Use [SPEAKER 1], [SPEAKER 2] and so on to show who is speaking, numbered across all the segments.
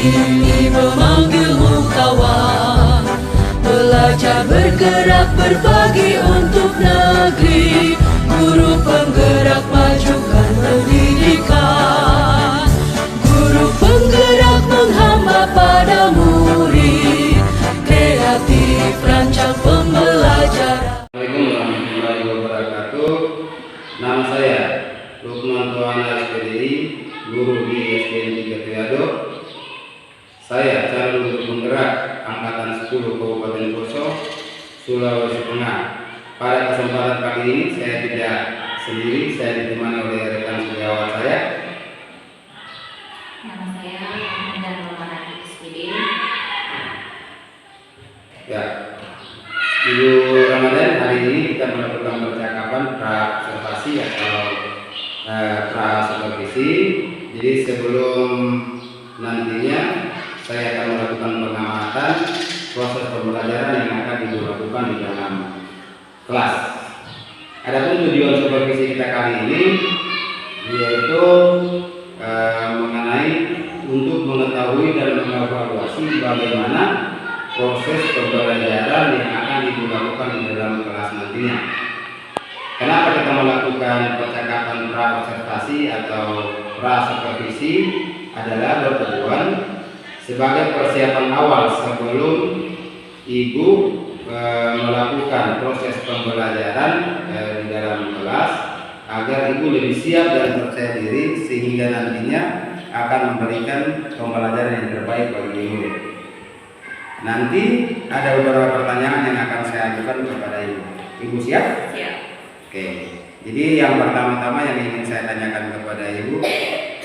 [SPEAKER 1] ini memanggilmu kawan. Belajar bergerak berbagi untuk negeri, guru penggerak majukan pendidikan, guru penggerak menghamba pada murid, kreatif rancang pembelajaran.
[SPEAKER 2] Assalamualaikum warahmatullahi wabarakatuh. Nama saya Lukman Tuana SPDI, guru di SDN 3 Triado. Saya calon guru penggerak angkatan 10 Kabupaten Poso, Sulawesi Tengah. Pada kesempatan kali ini saya tidak sendiri, saya ditemani oleh rekan sejawat saya.
[SPEAKER 3] Nama saya Ramadan Ramadan SPD.
[SPEAKER 2] Ya, Ibu Ramadan, hari ini kita melakukan percakapan pra-observasi atau pra-supervisi. Jadi sebelum nantinya saya akan melakukan pengamatan proses pembelajaran yang akan dilakukan di dalam kelas. Adapun tujuan supervisi kita kali ini yaitu mengenai untuk mengetahui dan mengevaluasi bagaimana proses pembelajaran yang akan dilakukan di dalam kelas nantinya. Kenapa kita melakukan percakapan pra-observasi atau pra-supervisi adalah bertujuan sebagai persiapan awal sebelum Ibu melakukan proses pembelajaran di dalam kelas, agar Ibu lebih siap dan percaya diri sehingga nantinya akan memberikan pembelajaran yang terbaik bagi Ibu. Nanti ada beberapa pertanyaan yang akan saya ajukan kepada Ibu. Ibu siap?
[SPEAKER 3] Siap.
[SPEAKER 2] Oke. Jadi yang pertama-tama yang ingin saya tanyakan kepada Ibu,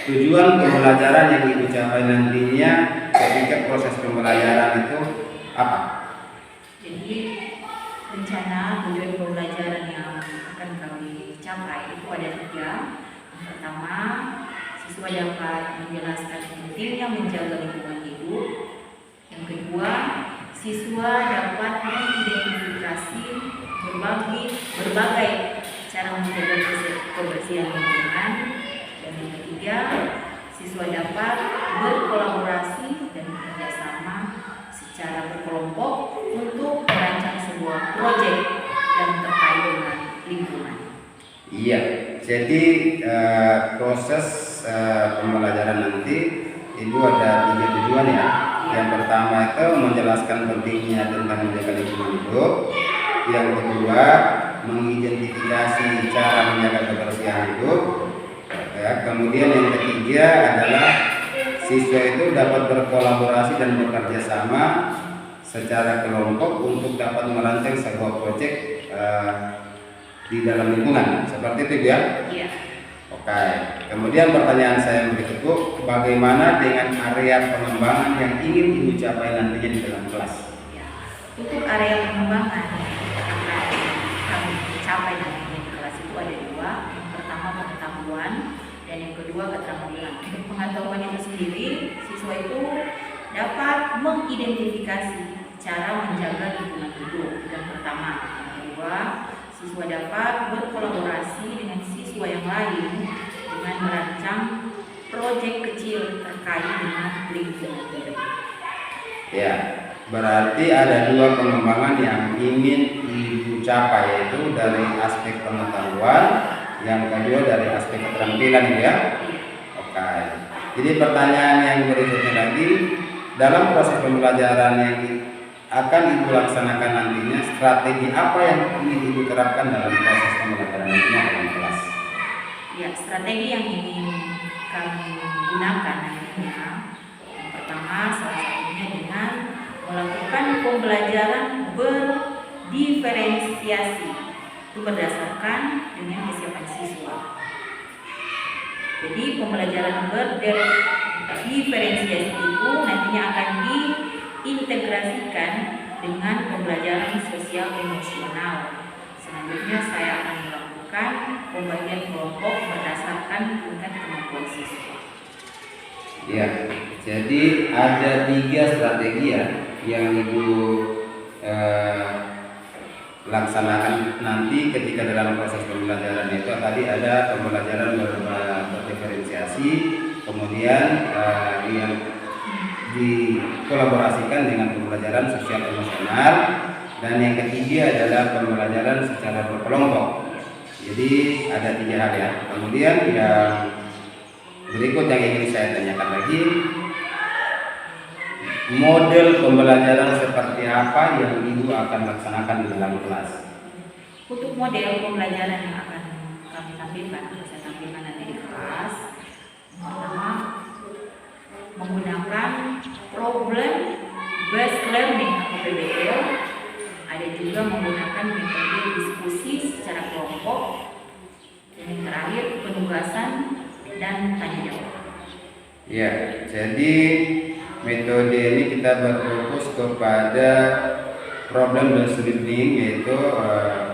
[SPEAKER 2] tujuan pembelajaran yang Ibu capai nantinya ketika proses pembelajaran itu apa?
[SPEAKER 3] Jadi rencana tujuan pembelajaran yang akan kami capai itu ada 3. Yang pertama, siswa dapat menjelaskan pentingnya menjaga lingkungan hidup. Yang kedua, siswa dapat mengidentifikasi berbagai cara menjaga kebersihan lingkungan. Dan yang ketiga, siswa dapat berkolaborasi dan bekerjasama secara berkelompok untuk merancang sebuah proyek yang terkait dengan lingkungan.
[SPEAKER 2] Iya, jadi proses pembelajaran nanti Ibu ada 3 tujuan ya. Yang pertama itu menjelaskan pentingnya tentang menjaga lingkungan hidup. Yang kedua, mengidentifikasi cara menjaga kebersihan hidup. Ya, kemudian yang ketiga adalah siswa itu dapat berkolaborasi dan bekerja sama secara kelompok untuk dapat merancang sebuah proyek di dalam lingkungan. Seperti itu ya?
[SPEAKER 3] Iya.
[SPEAKER 2] Oke. Kemudian pertanyaan saya berikut Bu, bagaimana dengan area pengembangan yang ingin Ibu capai nantinya di dalam kelas?
[SPEAKER 3] Ya. Untuk area pengembangan yang akan kami capai nantinya di kelas itu ada 2. Yang pertama pengetahuan dan yang kedua keterampilan. Untuk pengetahuan itu sendiri, siswa itu dapat mengidentifikasi cara menjaga lingkungan hidup. Yang pertama. Yang kedua, siswa dapat berkolaborasi dengan siswa yang lain dengan merancang proyek kecil terkait dengan lingkungan hidup.
[SPEAKER 2] Ya, berarti ada 2 pengembangan yang ingin Ibu capai, yaitu dari aspek pengetahuan, yang kedua dari aspek keterampilan ya. Oke. Jadi pertanyaan yang berikutnya lagi, dalam proses pembelajaran yang akan Ibu laksanakan nantinya, strategi apa yang ingin Ibu terapkan dalam proses pembelajaran nantinya dalam kelas?
[SPEAKER 3] Ya, strategi yang ingin kami gunakan nantinya, yang pertama salah satunya dengan melakukan pembelajaran berdiferensiasi, itu berdasarkan dengan kesiapan siswa. Jadi pembelajaran berdiferensiasi itu nantinya akan diintegrasikan dengan pembelajaran sosial emosional. Selanjutnya saya akan melakukan pembagian kelompok berdasarkan tingkat kemampuan siswa.
[SPEAKER 2] Ya, jadi ada 3 strategi ya yang Ibu laksanakan nanti ketika dalam proses pembelajaran. Itu tadi ada pembelajaran berdiferensiasi, kemudian yang dikolaborasikan dengan pembelajaran sosial emosional, dan yang ketiga adalah pembelajaran secara berkelompok. Jadi ada 3 hal ya. Kemudian yang berikut yang ingin saya tanyakan lagi, model pembelajaran seperti apa yang Ibu akan laksanakan di dalam kelas?
[SPEAKER 3] Untuk model pembelajaran yang akan kami tampilkan, saya tampilkan nanti di kelas, pertama menggunakan problem based learning atau PBL, ada juga menggunakan metode diskusi secara kelompok, dan yang terakhir penugasan dan tanya jawab.
[SPEAKER 2] Ya, jadi metode ini kita berfokus kepada problem based learning, yaitu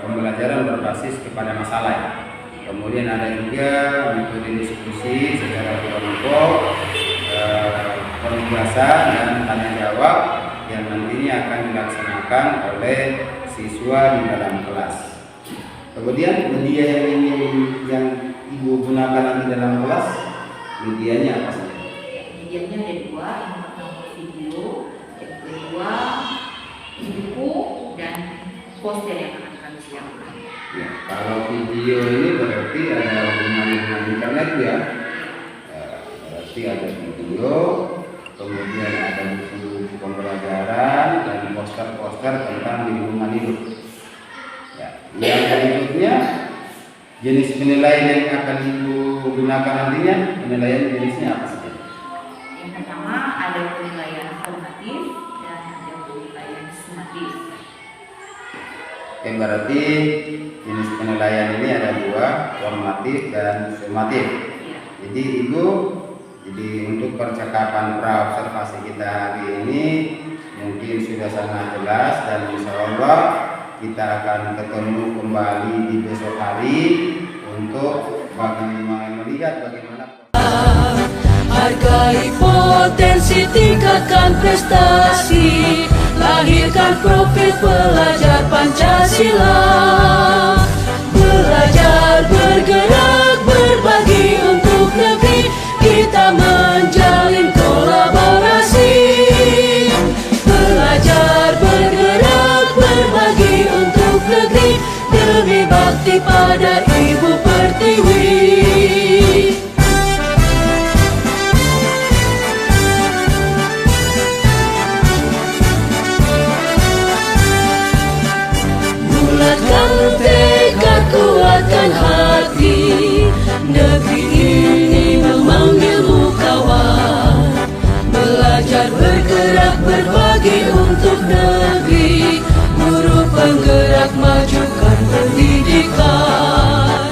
[SPEAKER 2] pembelajaran berbasis kepada masalah. Kemudian ada juga metode diskusi secara kelompok, penugasan dan tanya jawab yang nantinya akan dilaksanakan oleh siswa di dalam kelas. Kemudian media yang Ibu gunakan nanti dalam kelas, medianya apa saja?
[SPEAKER 3] Medianya ada 2, yang pertama video, yang kedua buku dan poster yang akan kami siapkan.
[SPEAKER 2] Ya, kalau video ini berarti ada hubungan dengan internet ya. Berarti ada video, kemudian ada buku pembelajaran dan poster-poster tentang lingkungan hidup. Ya, yang berikutnya jenis penilaian yang akan Ibu gunakan nantinya, penilaian jenisnya apa saja?
[SPEAKER 3] Yang pertama ada penilaian formatif dan ada penilaian sumatif.
[SPEAKER 2] Oke, berarti jenis penilaian ini ada 2, formatif dan sumatif.
[SPEAKER 3] Ya.
[SPEAKER 2] Jadi untuk percakapan pra-observasi kita hari ini mungkin sudah sangat jelas, dan insya Allah kita akan ketemu kembali di besok hari untuk melihat bagaimana
[SPEAKER 1] Hargai potensi, tingkatkan prestasi, lahirkan profil pelajar Pancasila. Belajar, bergerak, berbagi untuk negeri, kita menjalin kolaborasi. Belajar, bergerak, berbagi untuk negeri, demi bakti pada Ibu Pertiwi. Bulatkan tekad, kuatkan hati, negeri ini memanggilmu kawan. Belajar, bergerak, berbagi untuk negeri, guru penggerak, majukan pendidikan.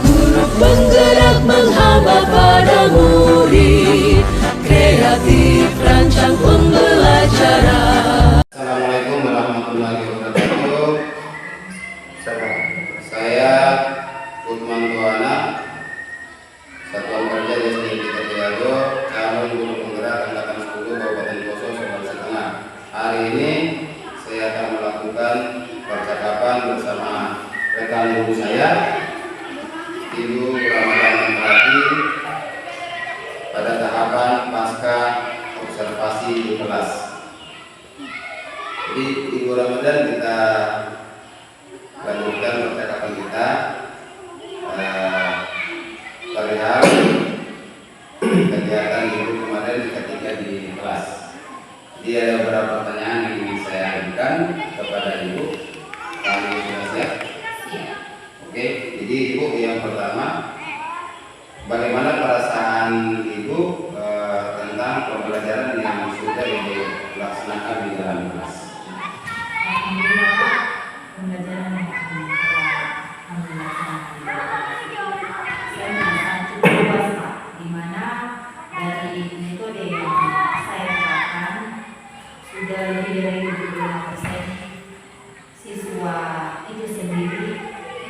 [SPEAKER 1] Guru penggerak menghamba pada murid, kreatif rancang pembelajaran.
[SPEAKER 2] Assalamualaikum warahmatullahi wabarakatuh. Saya Lukman Tuana, Satuan Kerja SD Kitajago, calon guru penggerak angkatan 10 Kabupaten Poso, Sulawesi Tengah. Hari ini saya akan melakukan percakapan bersama rekan guru saya, Ibu Ramadan Melati, pada tahapan pasca observasi di kelas. Jadi Ibu Ramadan, kita lanjutkan percakapan kita perihal kegiatan Ibu kemarin ketika di kelas. Jadi ada beberapa pertanyaan yang ingin saya ajukan kepada Ibu. Kami sudah siap? Oke, jadi Ibu, yang pertama, bagaimana perasaan Ibu tentang pembelajaran yang sudah Ibu laksanakan di dalam kelas?
[SPEAKER 3] Alhamdulillah, Pak, pembelajaran yang kami laksanakan saya merasa cukup puas, Pak, di mana dari metode yang saya terapkan sudah lebih dari 75% siswa itu sendiri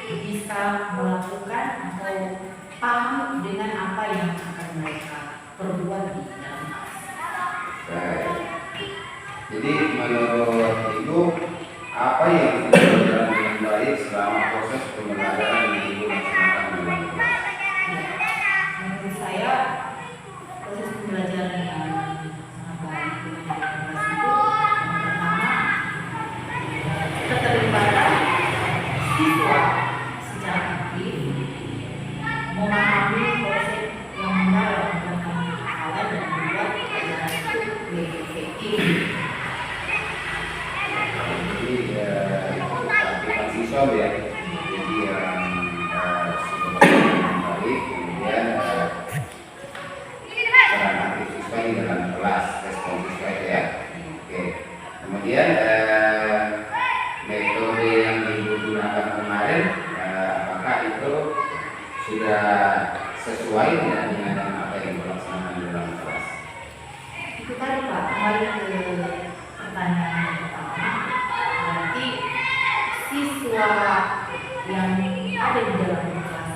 [SPEAKER 3] bisa melakukan atau paham dengan apa yang akan mereka perbuat di dalam kelas.
[SPEAKER 2] Baik. Jadi menurut Ibu, apa yang sudah berjalan dengan baik selama proses pembelajaran yang Ibu laksanakan? Jadi aktivitas siswa ya. Jadi yang sudah baik, kemudian peran aktif siswa di dalam kelas, respon siswa itu ya. Oke. Kemudian metode yang digunakan kemarin, apakah itu sudah sesuai dengan apa yang dilaksanakan di dalam kelas?
[SPEAKER 3] Itu tadi Pak, kembali ke pertanyaan yang pertama. Berarti siswa yang ada di dalam kelas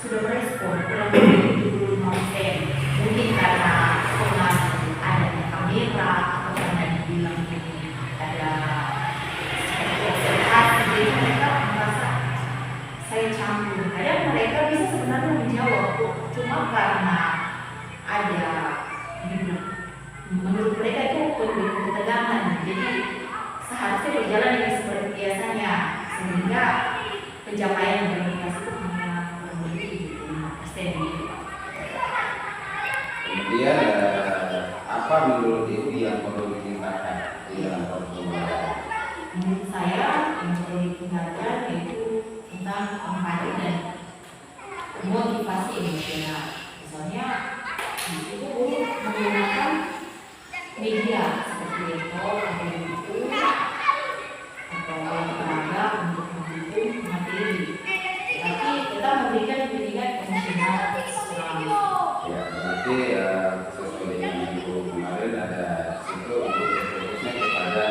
[SPEAKER 3] sudah merespon kurang lebih 75%. Mungkin karena pernah adanya kamera atau karena dibilang ini ada observasi, jadi mereka merasa saya campur. Kadang mereka bisa sebenarnya menjawab, cuma karena ada menurut mereka itu penuh ketegangan, jadi seharusnya berjalan dengan seperti biasanya, sehingga pencapaian dalam kelas itu hanya kurang lebih 75% gitu.
[SPEAKER 2] Kemudian apa menurut Ibu yang perlu ditingkatkan di dalam pertemuan?
[SPEAKER 3] Menurut saya yang perlu ditingkatkan yaitu tentang empati dan motivasi emosional. Misalnya di situ menggunakan media seperti laptop atau buku atau alat peraga untuk mendukung materi, tapi kita memberikan pendidikan emosional selalu.
[SPEAKER 2] Ya, berarti sesuai dengan Ibu kemarin ada situ untuk fokusnya kepada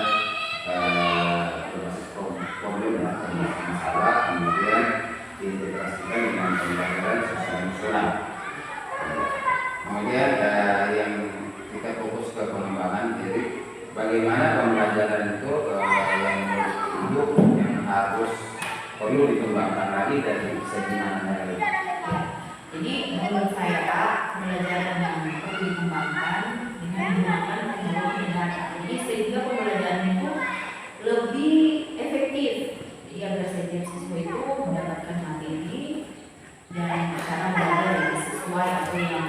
[SPEAKER 2] berbasis problem ya, berbasis masalah, kemudian diintegrasikan dengan pembelajaran sosial emosional. Kemudian yang kita fokus ke pengembangan, jadi bagaimana pembelajaran itu yang hidup yang harus perlu dikembangkan lagi dari segi mana lagi.
[SPEAKER 3] Jadi menurut saya Pak, pembelajaran yang perlu dikembangkan dengan menggunakan teknologi data. Jadi sehingga pembelajaran itu lebih efektif. Jadi agar setiap siswa itu mendapatkan materi dan cara belajar yang sesuai atau yang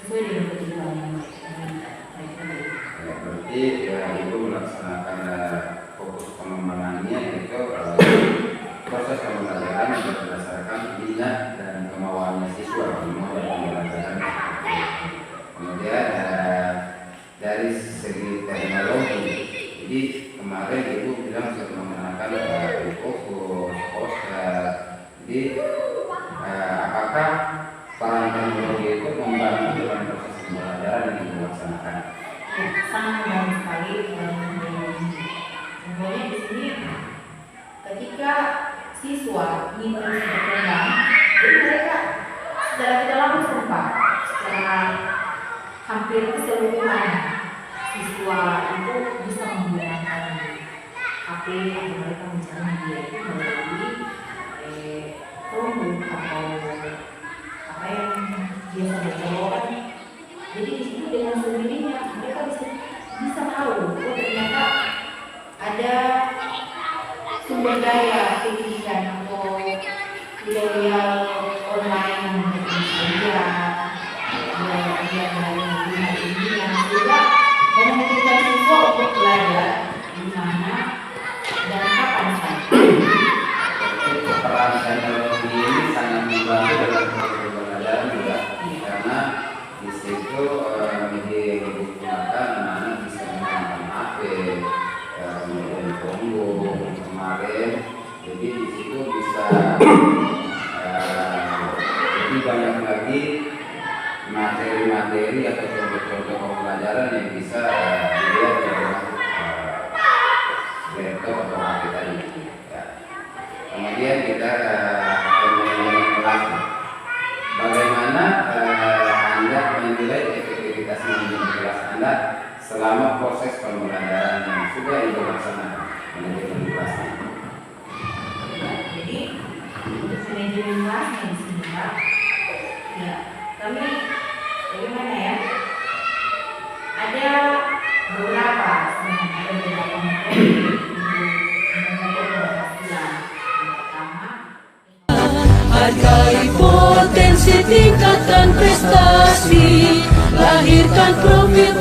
[SPEAKER 3] sesuai dengan kebutuhan yang mereka.
[SPEAKER 2] Ya, berarti Ibu melaksanakan fokus pengembangannya yaitu proses pembelajaran yang berdasarkan minat dan kemauannya siswa mau dalam pembelajaran. Kemudian dari segi teknologi, jadi kemarin Ibu bilang sudah menggunakan fokus, poster. Jadi apakah peran teknologi itu membantu dalam proses pembelajaran yang dilaksanakan?
[SPEAKER 3] Ya, sangat membantu sekali. Contohnya di sini, ketika siswa ingin terus berkembang, jadi mereka secara tidak langsung Pak, secara hampir keseluruhan siswa itu bisa menggunakan HP atau mereka mencari media itu melalui Chromebook atau apa yang biasa berjalan. Jadi di situ dengan sendirinya mereka bisa tahu, oh ternyata ada sumber daya pendidikan atau tutorial online yang mereka bisa lihat, belajar dari dunia ilmiah, sehingga memungkinkan siswa untuk belajar di mana dan kapan saja.
[SPEAKER 2] Peran teknologi ini sangat membantu dalam proses pembelajaran juga, karena di situ media yang digunakan anak-anak bisa menggunakan HP, kemudian Chromebook kemarin, jadi di situ bisa lebih banyak lagi materi-materi atau contoh-contoh pembelajaran yang bisa dilihat dari laptop atau HP tadi. Ya. Kemudian kita kemudian kelas. Bagaimana Anda menilai efektivitas manajemen kelas Anda selama proses pembelajaran yang sudah dilaksanakan manajemen kelasnya?
[SPEAKER 3] Jadi untuk manajemen kelasnya di sini Pak, ya kami bagaimana ya? Ada beberapa metode untuk mengukur keberhasilan. Yang pertama,
[SPEAKER 1] Hargai potensi tingkatkan prestasi, lahirkan profil